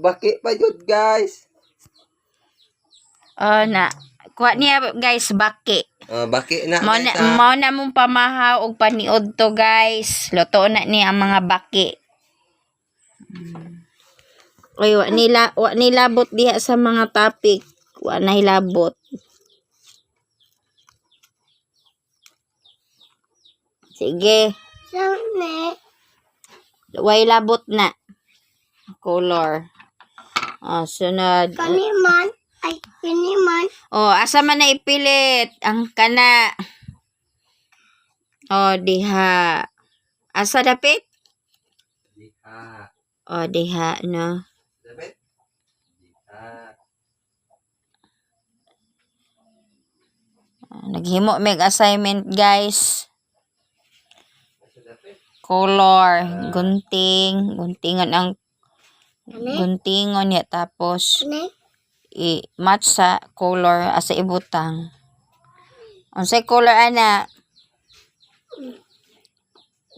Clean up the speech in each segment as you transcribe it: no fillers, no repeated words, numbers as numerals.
Baki pa yun, guys. Na. Kuha niya guys, baki. Baki na, Mao guys, na, mao na mong pamahaw og paniod to guys. Luto na ni ang mga baki. Oy, wa nilabot diha sa mga topic. Wa na hilabot. Sige. Way labot na. Color. Sunod. Kaniman. Ay, kaniman. Asa man na ipilit ang kana. Diha. Asa dapit? Diha. Diha no. Dapit? Diha. Naghimo meg assignment guys. Color, guntingan ang guntingon niya tapos i-match sa color asa ibutang. Unsay color ana?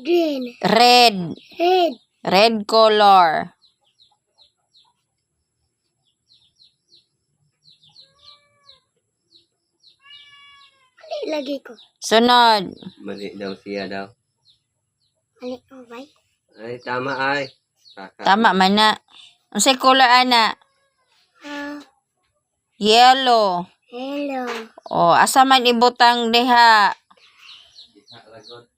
Green. Red. Red color. Mali lagi ko. Sunod. Mali daw siya daw. Mali ko ba? Ay, tama ay. Tama man na. Unsay color ana? Yellow. Hello. Asa man ibutang diha? Diha lagot.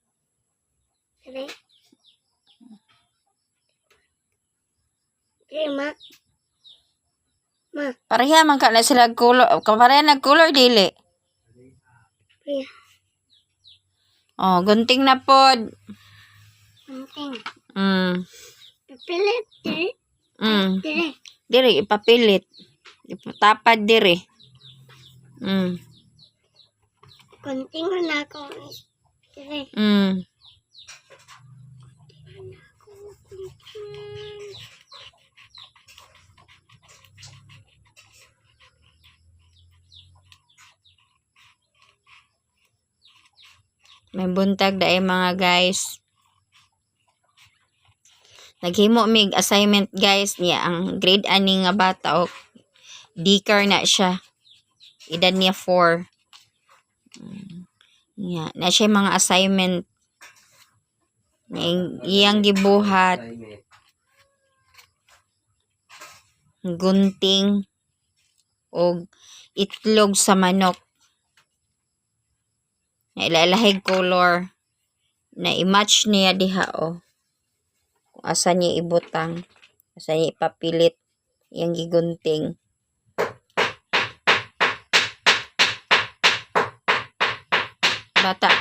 Ma. Pareha man ka na sila color. Pareha nag color dili. Gunting na pod. Gunting. Pipilit. Diri ipapilit. Ipatapad diri. Gunting na ako. Dire. May buntag daay mga guys. Naghimo mig assignment guys niya ang grade ani nga bata D-car na siya. Edad niya 4. Na siya mga assignment iyang gibuhat. Gunting o itlog sa manok. Ilalahig color na i-match niya diha kung asa niya ibutang, asa niya ipapilit yung gigunting. Bata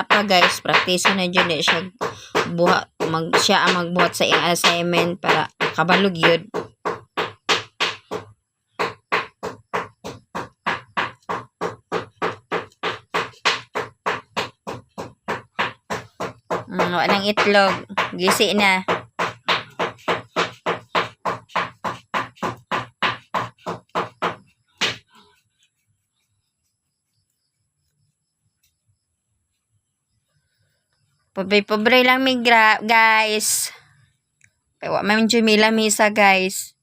pa guys, practice na dyan siya siya ang magbuhat sa iyang assignment para kabalog yun. Walang itlog. Gisi na. Pobre lang migra, guys. Kaya man jumila misa, guys.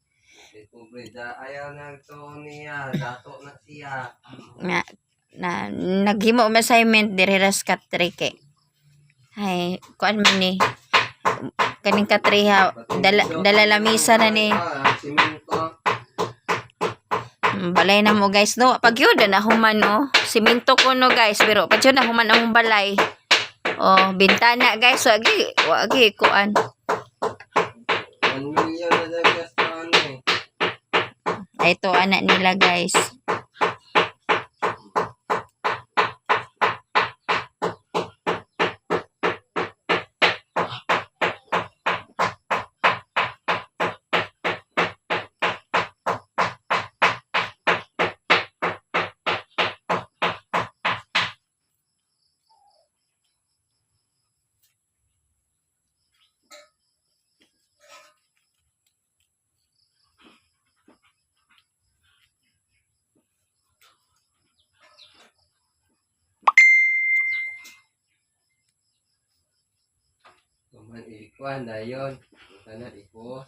Pobre da ayaw na to niya, dato na siya. Naghimo assignment diri ras katrike. Ay, kuan man ni. Kaning katriha dala lamisa na ni. Balay na mo guys no. Pag yun na human no. Siminto ko no guys, pero pag yun na human ang balay. Bintana guys, wagi kuan. 1 million na guys Ito anak nila guys. Kuman ikuan dayon. Kana ipos.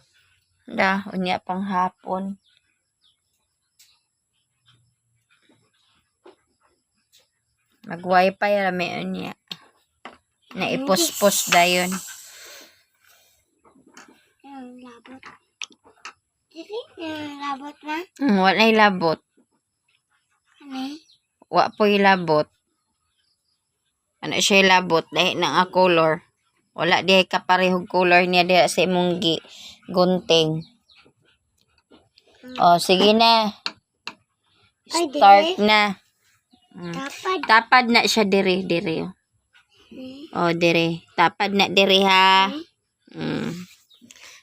Da, unya pang hapon. Mag-wifi rami unya. Na ipos-pos dayon. Yung labot. Dili, yung labot na. Wala labot. Ano? Wa po labot. Ano siya labot dahil na nga color. Wala di kaparehog color niya diya sa imong gunting. O, sige na. Ay, Start dili. na. Dapat. Tapad na siya diri. O, diri. Tapad na diri ha.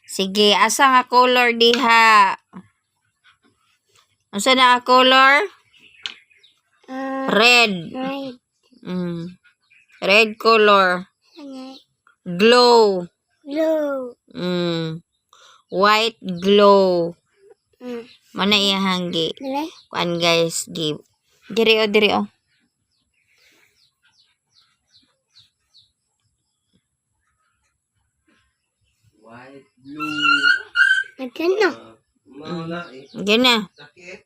Sige, asa nga color diha? Asa na nga color? Red. Right. Red color. Ano? Glow. Blue. White glow. Mm. Mana iya hanggi. Dili. Kuan guys, give. Diri o. White, blue. Nagkano? Mauna eh. Gina. Sakit.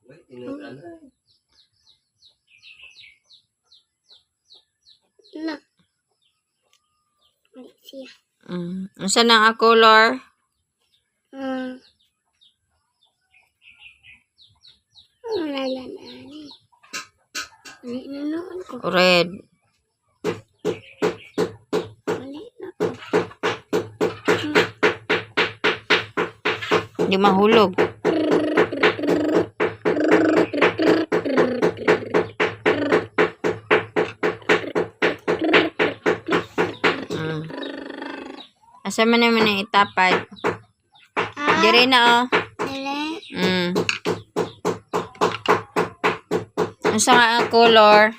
Wait, inutan na. Ano? Mali siya. Asa na nga color? Wala na ani. Mali na noon ko. Red. Mali na ko. Hindi mahulog. Asa man naman ang itapad? Dire na Dili. Asa nga ang color?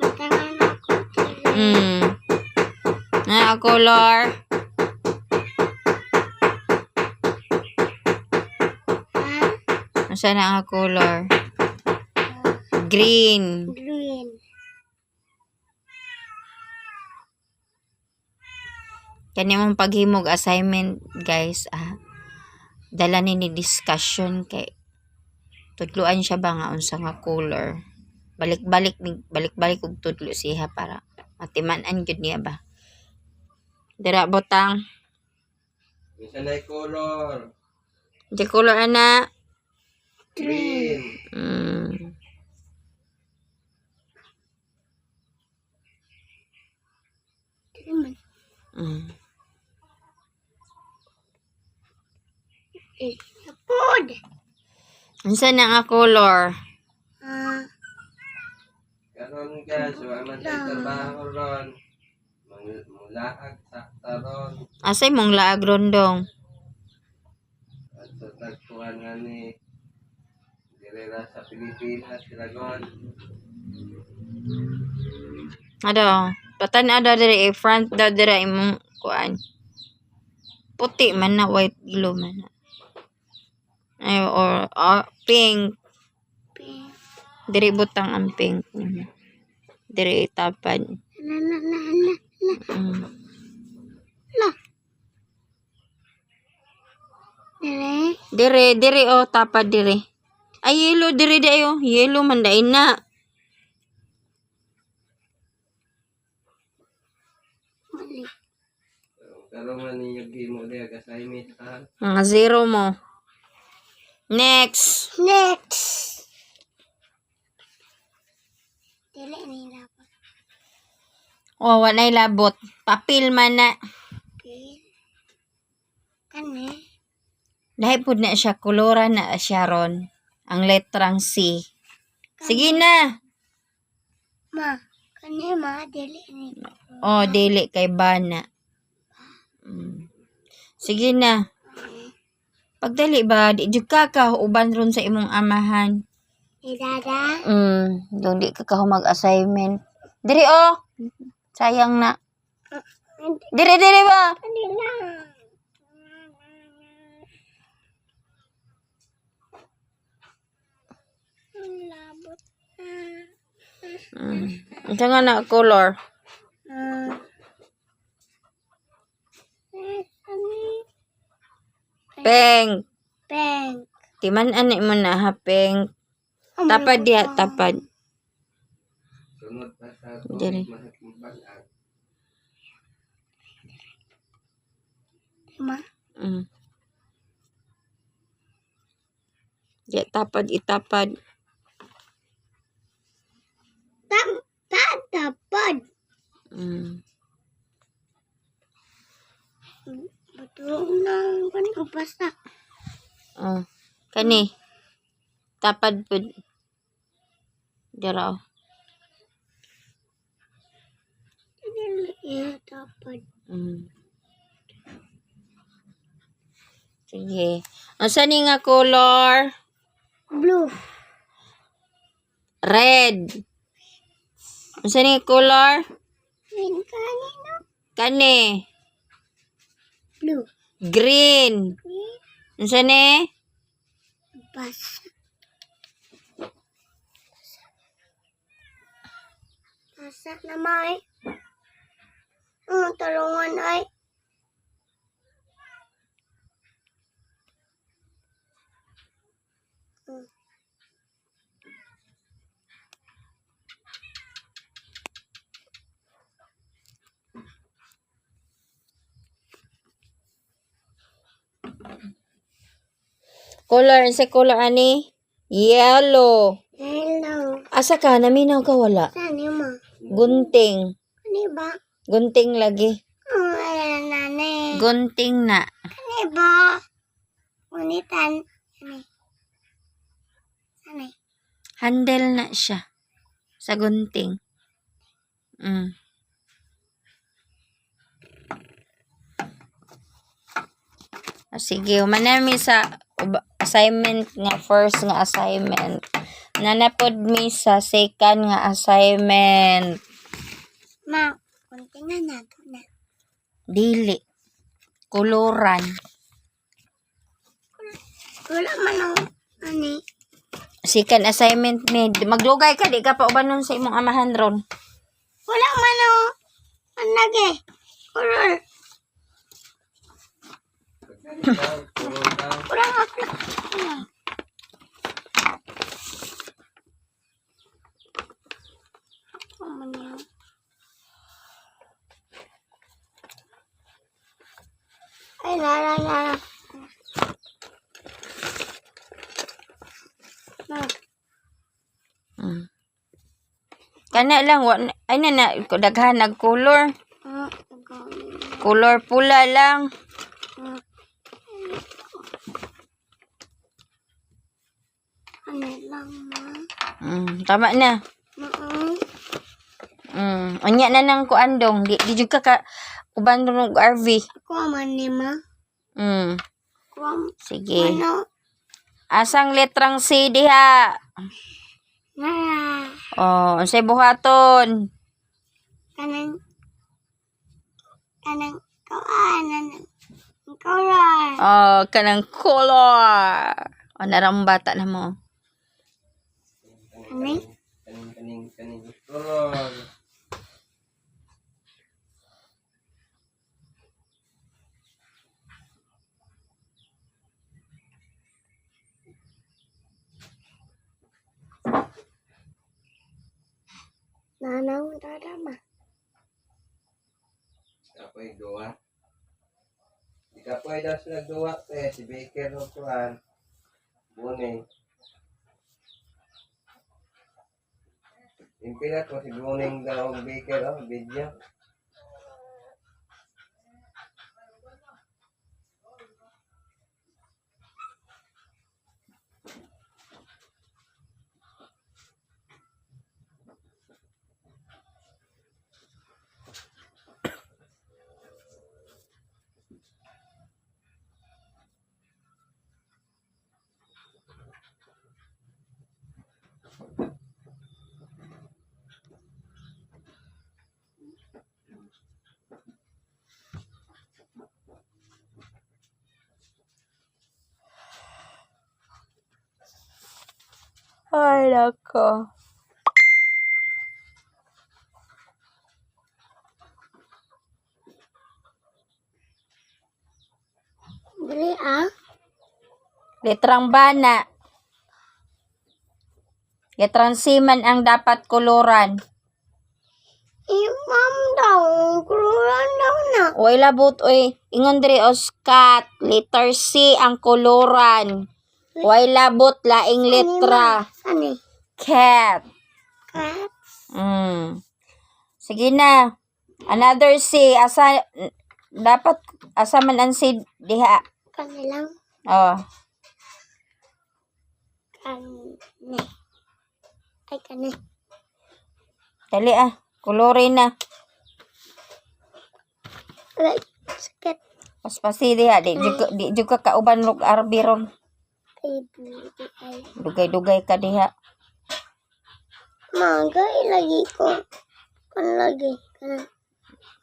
Matangan ako. Dili. Nga ang color? Asa na ang color? Green. Green. Kani mong paghimog assignment, guys, dala ni discussion kay tudluan siya ba nga unsa nga color. Balik-balik og tudlo siya para matiman-an gyud niya ba. Dira botang. Isa na yung color. Di color ana. Green. Dili man. Napod. Unsa na nga color? Karon guys, wala man tayo trabaho ron. Mulaag sa taron. Asay mong laag rondong? At sa tagpuan nga ni Direra sa Pilipinas, Siragon. Ado, patan ada diri front daw diri imong kuan. Puti man na white glow man na. Ay or pink. Pink. Diri butang ang pink. Diri itapad. Dili. Diri o tapad diri. Ay yellow diri dayo. Yellow man dai na. Mali. Karon man ninyo gimo diya assignment ha. Mga zero mo. Next. Next. Dili ni dapat. Oh, walay labot. Papel man na. Okay. Kani. Dahil po na siya, koloran na siya ron. Ang letrang C. Sige na. Ma. Kani ma. Dili ni. Oh, dili kay bana. Sige na. Pagdali ba, di jud ka uban ron sa imong amahan. Dada. Doon di ka mag-assignment. Diri oh. Sayang na. Diri ba? Kanila. Ang labot. Ito nga na color. Kani. Peng. Peng. Timan ani mo na ha, Peng. Tapad diha, tapad. Sunod pa sa Dili. tubig masakit balag. Ma. Mm. Diya, tapad, itapad. Tapad. Mm. Betul na kan basta. Oh. Kani. Tapad po. Dira. Ya tapad. Mm. Sige. Unsa ni nga color? Blue. Red. Unsa ni nga color? Green kanino? Kani. Blue. Green. Green. Unsa ni? Basa. Basa na may. Tulungan ay. Color. Unsa color ani? Yellow. Hello. Asa ka? Naminaw ka wala? Saan yun ma? Gunting. Ano ba? Gunting lagi. Ayan nane. Gunting na. Ano ba? Unitan. Ano? Ano? Handle na siya. Sa gunting. Mm. Sige, humanami sa assignment nga first nga assignment. Nanapod mi sa second nga assignment. Ma, kunti na nato na. Dili. Koloran. Wala man ang ani. Second assignment mi. Maglugay ka, di ka pa ubanon sa imong amahan ron. Wala man ang anage. Kurul. Kurang akla. Ay, lara. Ma. Mm. Kana lang, ay na, daghan nag-color. Color pula lang. Ano lang, ma? Tama na. Anya na nang kuandong. Di jud ka uban ng RV. Ako man ni ma. Sige. Ano? Asang letrang C diha? Nara. Oh, unsay buhaton? Kanang kawanan. Color. Oh, kanang color. O narang bata na mo. Ano? Kaning color. Nanang darama. Kapoy gawa. Di kapoy daw sila gawa si Baker o kuan. Buning. Impila ko si Buning daw ang Baker video. Ay, nako. Dali ah. Letrang bana. Letrang C man ang dapat koloran. Ma'am daw, kuluran daw na. Way labot oy. Ingon diri oskat. Letter C ang koloran. Way labot laing letra. Ani, Cat. cats. Sige na. Another C. Dapat asa man ang C diha. Kanilang, Oh. kani. Ay, kani. Dali kolorin na. Ay, sakit. Paspasi diha. Di juga kauban log arbiron. Ay, buti ay. Dugay-dugay ka diha. Maga, ilagi ko. Kan lagi.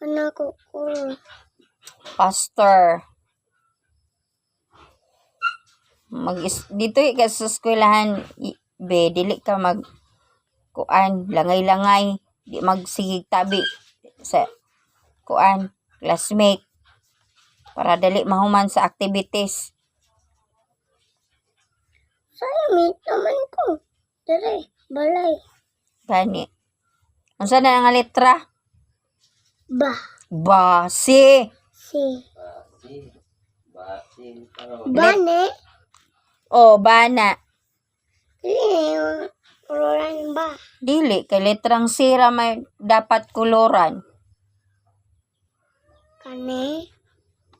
Kana ko kulor. Pastor. Dito ka sa eskwelahan, be, dili ka langay-langay, di magsigig tabi sa classmate para dali mahuman sa activities. Sa'yo, mate naman ko. Dire, balay. Gani. Unsa na nga letra? Ba. Basi. Si. Basin. Bane. Bana. Yung kuluran ba? Dili kay letrang C ra may dapat koloran. Kani.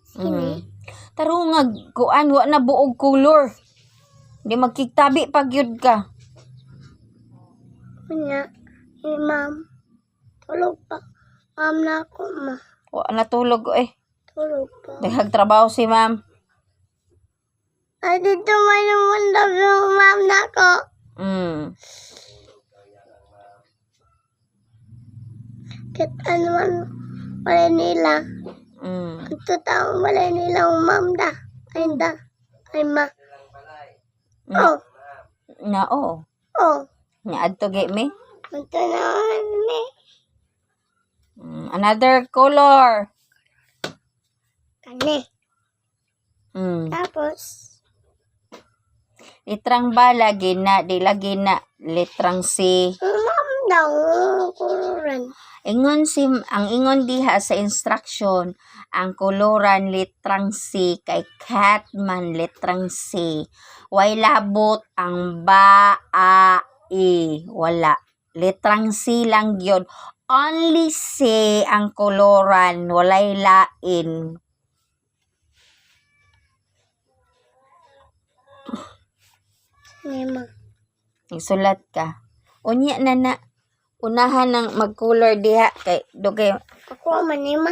Sini. Taro nga wa na buog color. Di magkitabi pag yun ka. Kunya. Ma'am. Tulog pa. Ma'am na ako, ma. Wa na tulog Tulog pa. Daghag trabaho si ma'am. Ay, dito may naman daw yung ma'am na ako. Kahit ano man, wala nila. Ito taong wala nila yung ma'am da. Ay, da. Ay, ma. Oh. Na Oh. Nya adto gay me. Ito naman, me. Another color. Kani. Tapos, Letrang ba lagi na letrang C. ma'am daw, kuluran. Ang ingon diha sa instruction, ang koloran letrang C kay cat man letrang C. Way labot ang ba, a, e. Wala. Letrang C lang yun. Only C ang koloran. Walay lain. Nema. Isulat ka. Unya na. Unahan ng mag-color diha kay dugay. Ako man, nema.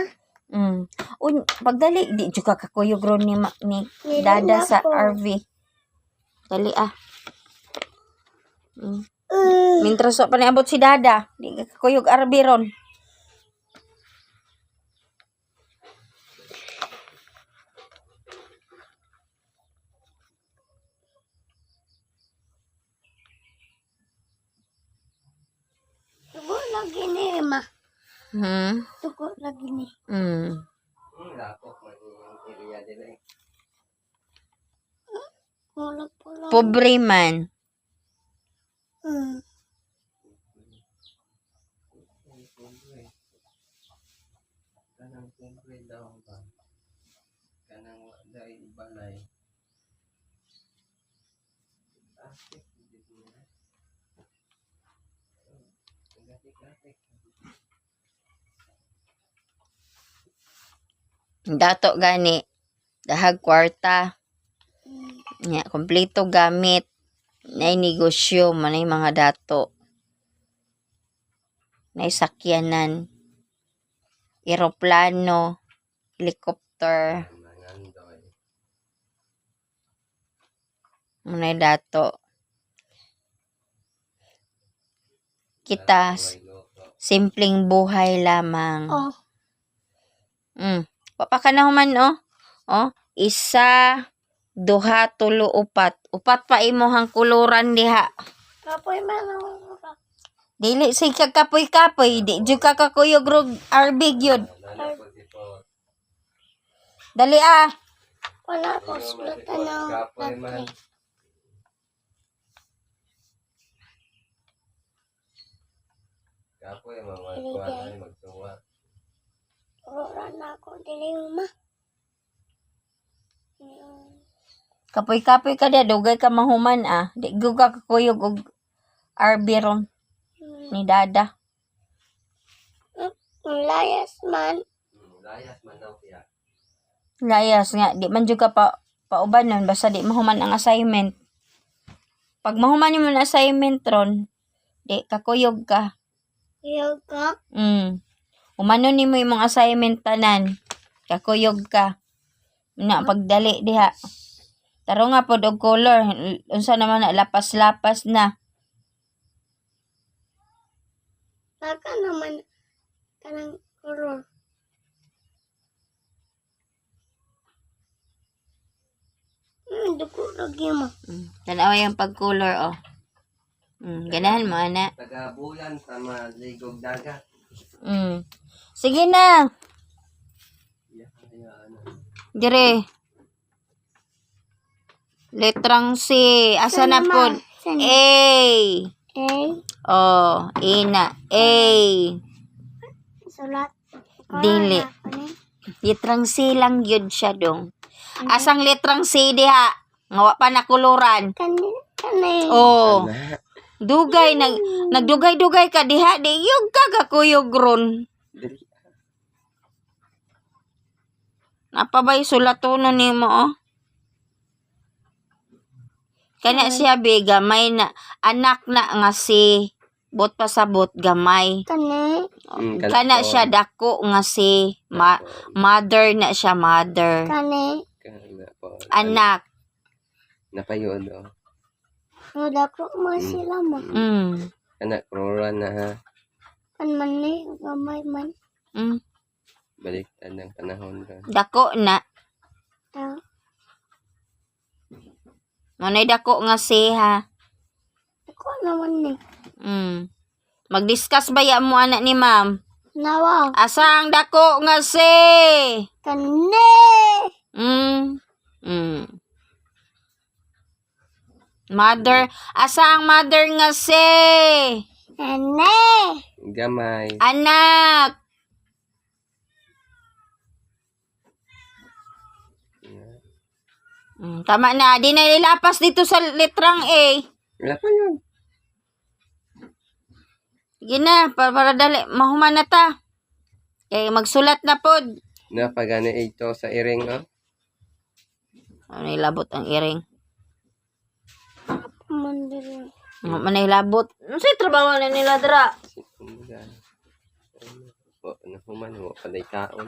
Pagdali di juga kakuyog ron ni Dada sa RV. Dali Mintras pa niabot si Dada, di ka kakuyog RV ron. Tugo lagi ni, ma. Tugo lagi ni. Lapok man yung area nila Wala pala. Pobre man. Kanang siyempre daw ba? Kanang dahil balay. Dato gani. Dahag kwarta. Nya, kompleto gamit. Nay negosyo, manay mga dato. Nay sakyanan. Eroplano. Helicopter. Manay dato. Kita, simpleng buhay lamang. Oh. Papa ka na human, isa, duha, tulo, upat. Upat pa imuhang kuluran diha. Kapoy man ako. Dili say kapoy-kapoy. Di jud ka kakuyog rog arbig yun. Dali Wala ko sulatan ng Kapoy man. Kapoy, mamagkuhan ay magtuwa. Ora na ako dili ma. Kapoy-kapoy ka dia, dugay ka mahuman ah. Di ka kakuyog og RB ron ni Dada. Layas man. Layas man daw siya. Layas nga, di man jud ka paubanon basta di mahuman ang assignment. Pag mahuman mo ang assignment ron, di kakuyog ka. Yoga. Umano nimo imong assignment tanan. Kakuyog ka. Na pagdali diha. Taro nga pod og color, unsa naman na lapas-lapas na. Baka naman kanang color. Dugo lagi mo. Tanawa yung pag-color oh. Ganahan mo ana. Taga-bulan sa maligog dagat. Sige na. Ano. Dire. Letrang C. Asa na pod? A. Oh, A na. A. Sulat. Dili. Letrang C lang yun siya dong. Asang letrang C diha? Ngawa pa na kuluran. Kani. Oh. Ana. Dugay. Nagdugay-dugay ka diha. Di yung kagakuyog ron. Dili. Napabay sulatono nimo oh. Kana siya be gamay na anak na nga si bot pa sa bot gamay. Kani. Kana siya dako nga si mother na siya mother. Kani. Anak. Napayod oh. Wala ko mo sila mo. Anak Rora na ha. Kan man ni gamay man. Baliktad ng panahon ka. Dako na. Ta. Manay dako nga si ha. Ako naman ni. Mag-discuss ba ya mo anak ni ma'am? Nawa. Asang dako nga si? Kani. Mother, asang mother nga si? Kani. Gamay. Anak. Tama na, di na ilapas dito sa letrang A. Wala pa yun. Sige na, para dali, mahuman na ta. Kaya magsulat na pod. Napagani ito sa iring oh. Ano ilabot ang iring? Mandiri. Manilabot. Ano sa'yo trabaho na nila, Dra? Nahuman mo, palay kaon.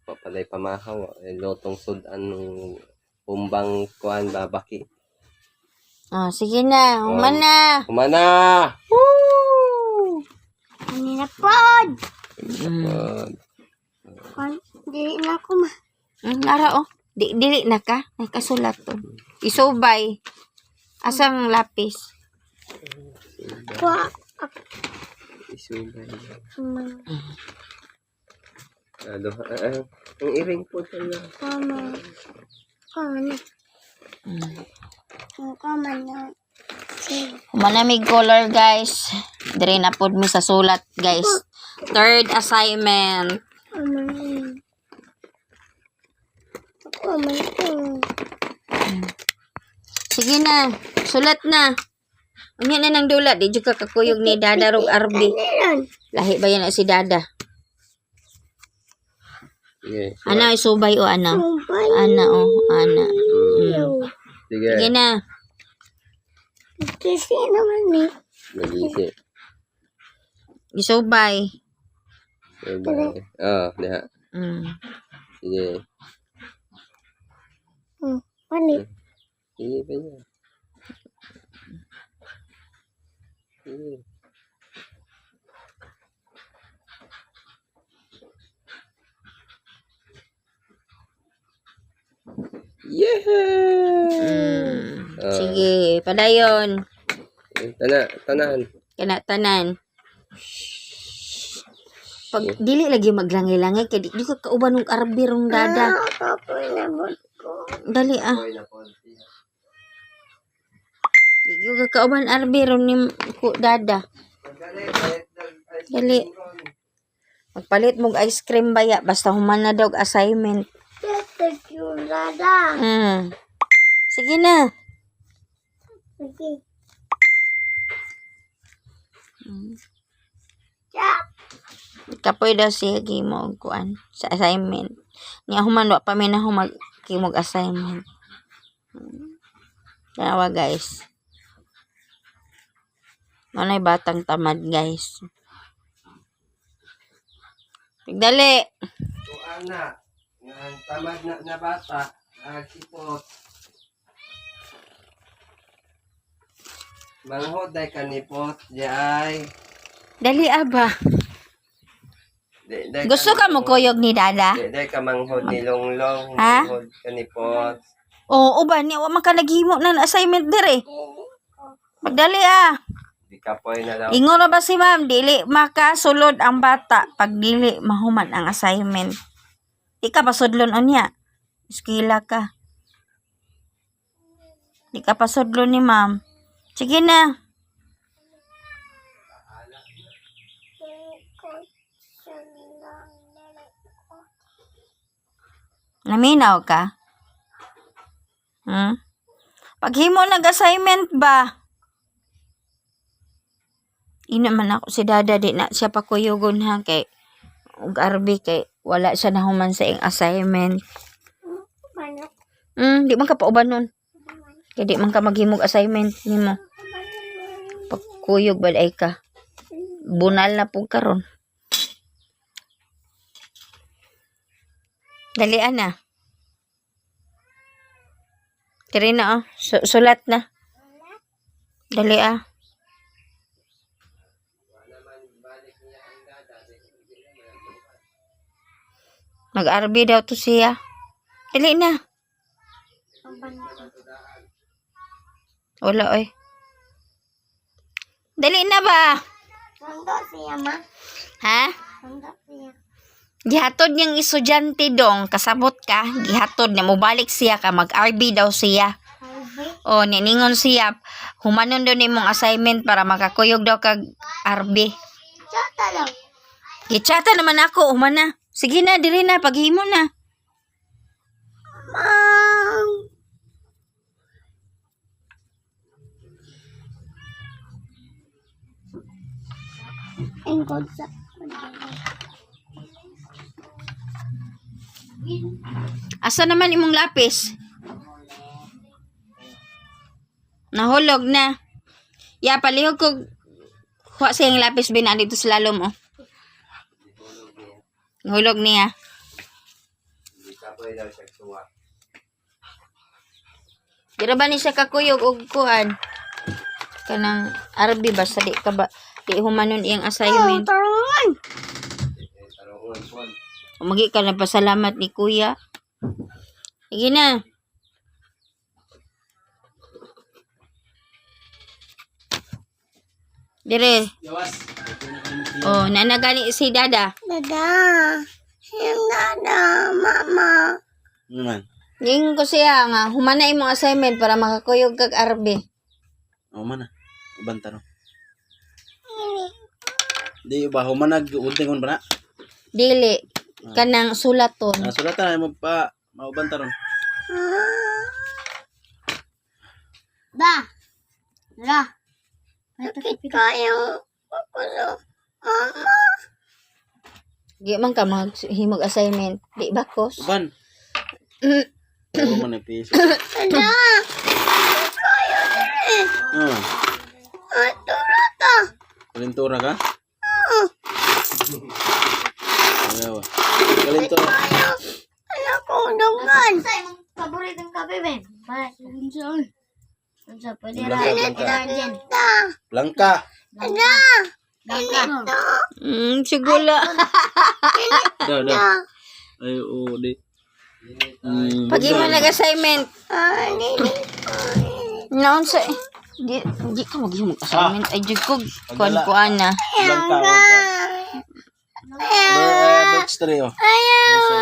Palay pamahaw. Lotong sudan ng umbang kuan babaki. Sige na. Human na. Humana! Woo! Kani na pod. Oh. Dili na ako ma. Ara, oh. Dili na ka. Nakasulat to. Isubay. Asang lapis. Kwa. Isubay. Ano. Ang iring po tayo. Kama. Kani. Kama na. Manamig color, guys. Dire na pod mi sa sulat, guys. Third assignment. Sige na. Sulat na. Unya na ng dula. Di juga kakuyog ni Dada rog Arbi. Lahi ba yan na si Dada? Sige. Ana, isubay o ana? Ana, o. Ana. Sige. Sige na. Kasi naman ni. Nagisi. Isubay. Bye. Oh, diha. Sige. Mani. Sige pa niya. Sige. Yeah! Sige, padayon. Tanan. Kana tanan. Pag dili lagi maglangi-langi kay di ka kauban og Arbi rong Dada. Kapoy na ko. Dali ah. Di ka kauban Arbi rong ni ko Dada. Pagkali, Dali. Magpalit mong ice cream baya. Basta human na daw assignment. Thank you, Dada. Sige na. Okay. Chap. Kapoy daw siya mo kuan sa assignment. Niya human wa pa may na humag assignment. Dalawa guys. Manay batang tamad guys. Tigdali. Tuan na. Ang tamad na bata. Nagsipot. Manghoday kanipot. Jay. Dali aba. Day Gusto ka mo kuyog ni Dada? Day ka manghod ni Longlong. Ha? Manghod kanipot. Oo, uban niya wa man ka naghimo ng assignment dire. Magdali ah. Di ka po na daw. Ingon na ba si ma'am, dili makasulod ang bata pag dili mahuman ang assignment. Di ka pasudlon unya. Iskila ka. Di ka pasudlon ni ma'am. Sige na. Naminaw ka? Paghimo nag-assignment ba? Ina man ako si Dada, di na siya pakuyugon ha kay ug Arby kay wala siya nahuman sa iyang assignment. Di man ka pauban nun. Kay di man ka maghimog assignment nimo. Pagkuyog bad ay ka. Bunal na pug karon. Dalian na. Tiri na sulat na. Dali ah. Mag-RB daw to siya. Dali na. Wala oy. Dali na ba? Sando siya, ma. Ha? Sando siya. Gihatod niyang estudyante dong, kasabot ka, gihatod niya, mubalik siya ka, mag-RB daw siya. O, niningon siya, humanon daw nimong assignment para makakuyog daw kag RB. Chata lang. Gichata naman ako, humana. Sige na, diri na, paghimo na. Mom. Engkod sa. Asa naman imong lapis? Nahulog na. Ya, palihog ko. Kuha sa yung lapis bina dito sa lalom, oh. Nahulog niya. Di ka po daw siya suwa. Dira ba ni siya kakuyog og kuan? Kanang RB basta di ka ba di humanon iyang assignment. Tarungan. Tarungan po. Umagi ka na pasalamat ni kuya. Sige na. Dire. Oh, nanagani si Dada. Dada. Siyang dada, mama. Naman. Nging ko siya nga, humana imong assignment para makakuyog kag RB. O man na. Ubanta no. Di ba humanag untingon ba na? Dili. Kanang sulaton. Sulatan ay mo pa maubanta ron. Da. Da. Bakit kayang pakulo? Mama. Di man ka maghimog assignment. Di ba, Kos? Uban. Oo man ang piso. Dada. Kaya din. Atura ka. Kalintura ka? Ayaw. Kalintura. Kaya. Anak ko, dungan. Sa imong paboritong kape, Ben? Ba, unsa? Unsa, pwede dyan. Langka. Dada. Init to. Sigula. Da, da. Ay, oo, di. Pag mo nag-assignment. Noon sa... Di ka maghimog assignment. Ay, di ko kuan na. Langka. Birch tree, oh. Ayaw.